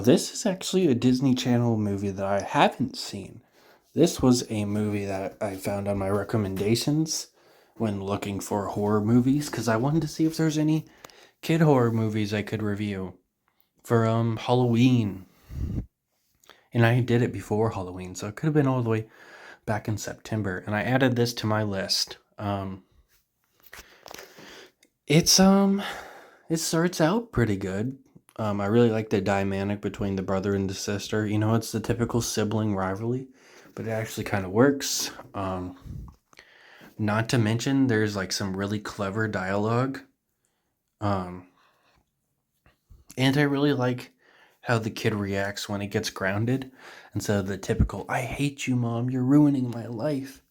this is actually a Disney Channel movie that I haven't seen. This was a movie that I found on my recommendations when looking for horror movies because I wanted to see if there's any kid horror movies I could review for Halloween. And I did it before Halloween, so it could have been all the way back in September. And I added this to my list. It's it starts out pretty good. I really like the dynamic between the brother and the sister. You know, it's the typical sibling rivalry, but it actually kind of works. Not to mention, there's like some really clever dialogue. Um, and I really like how the kid reacts when he gets grounded instead of the typical, I hate you, mom, you're ruining my life.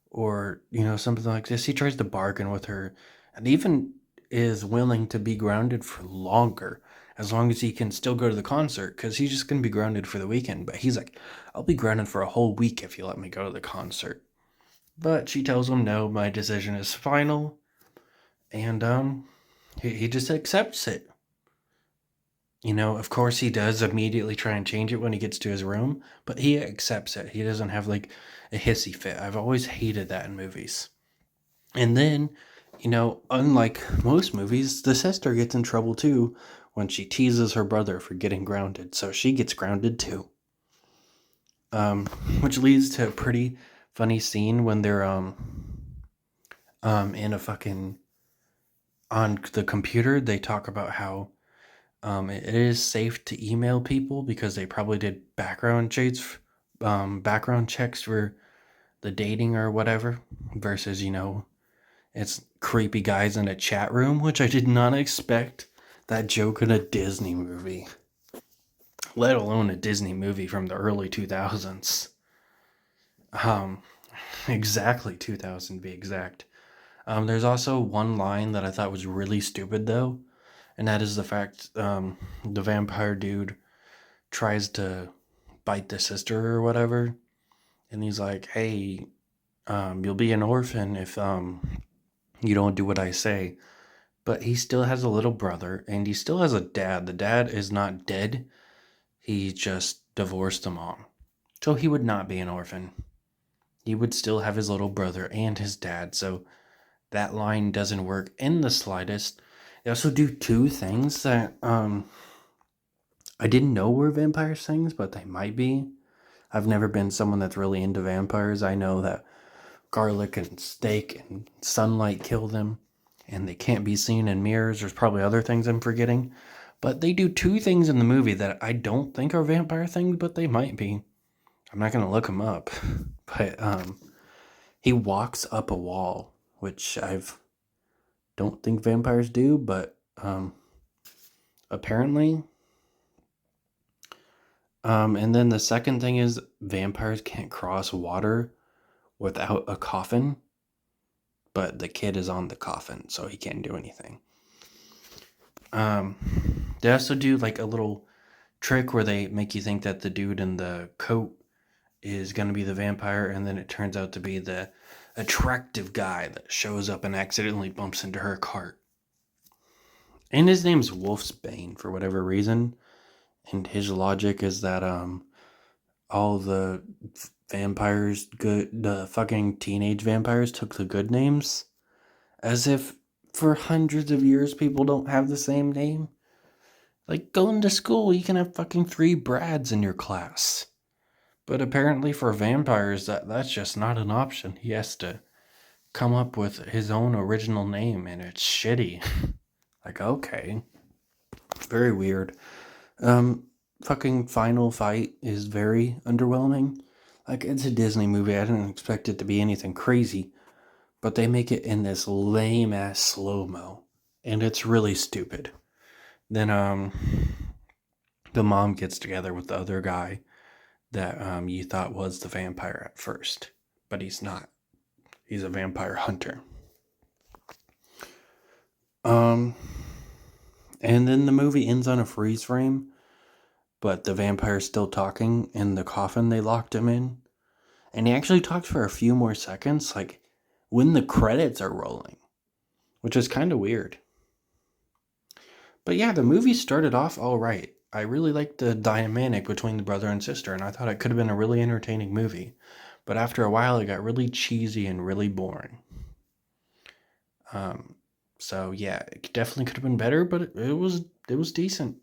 Or, you know, something like this. He tries to bargain with her and even is willing to be grounded for longer as long as he can still go to the concert because he's just going to be grounded for the weekend. But he's like, I'll be grounded for a whole week if you let me go to the concert. But she tells him, no, my decision is final. And he just accepts it. You know, of course, he does immediately try and change it when he gets to his room, but he accepts it. He doesn't have like a hissy fit. I've always hated that in movies. And then, you know, unlike most movies, the sister gets in trouble too when she teases her brother for getting grounded. So she gets grounded too. Which leads to a pretty funny scene when they're in a fucking on the computer. They talk about how it is safe to email people because they probably did background checks for the dating or whatever, versus, you know, it's creepy guys in a chat room, which I did not expect that joke in a Disney movie, let alone a Disney movie from the early 2000s. Um, exactly 2000 be exact. There's also one line that I thought was really stupid though, and that is the fact the vampire dude tries to bite the sister or whatever, and he's like, "Hey, you'll be an orphan if you don't do what I say." But he still has a little brother, and he still has a dad. The dad is not dead; he just divorced the mom, so he would not be an orphan. He would still have his little brother and his dad. So that line doesn't work in the slightest. They also do two things that I didn't know were vampire things, but they might be. I've never been someone that's really into vampires. I know that garlic and steak and sunlight kill them, and they can't be seen in mirrors. There's probably other things I'm forgetting. But they do two things in the movie that I don't think are vampire things, but they might be. I'm not going to look them up. But he walks up a wall, which I don't think vampires do, but apparently. And then the second thing is vampires can't cross water without a coffin, but the kid is on the coffin, so he can't do anything. They also do like a little trick where they make you think that the dude in the coat is going to be the vampire, and then it turns out to be the attractive guy that shows up and accidentally bumps into her cart. And his name's Wolfsbane for whatever reason, and his logic is that all the vampires, the fucking teenage vampires took the good names, as if for hundreds of years people don't have the same name. Like, going to school, you can have fucking 3 Brads in your class. But apparently for vampires, that's just not an option. He has to come up with his own original name, and it's shitty. Like, okay. Very weird. Fucking final fight is very underwhelming. Like, it's a Disney movie. I didn't expect it to be anything crazy. But they make it in this lame ass slow-mo. And it's really stupid. Then, the mom gets together with the other guy that you thought was the vampire at first. But he's not. He's a vampire hunter. And then the movie ends on a freeze frame, but the vampire's still talking in the coffin they locked him in. And he actually talks for a few more seconds, like when the credits are rolling, which is kind of weird. But yeah, the movie started off all right. I really liked the dynamic between the brother and sister, and I thought it could have been a really entertaining movie. But after a while, it got really cheesy and really boring. Um, so yeah, it definitely could have been better, but it was decent.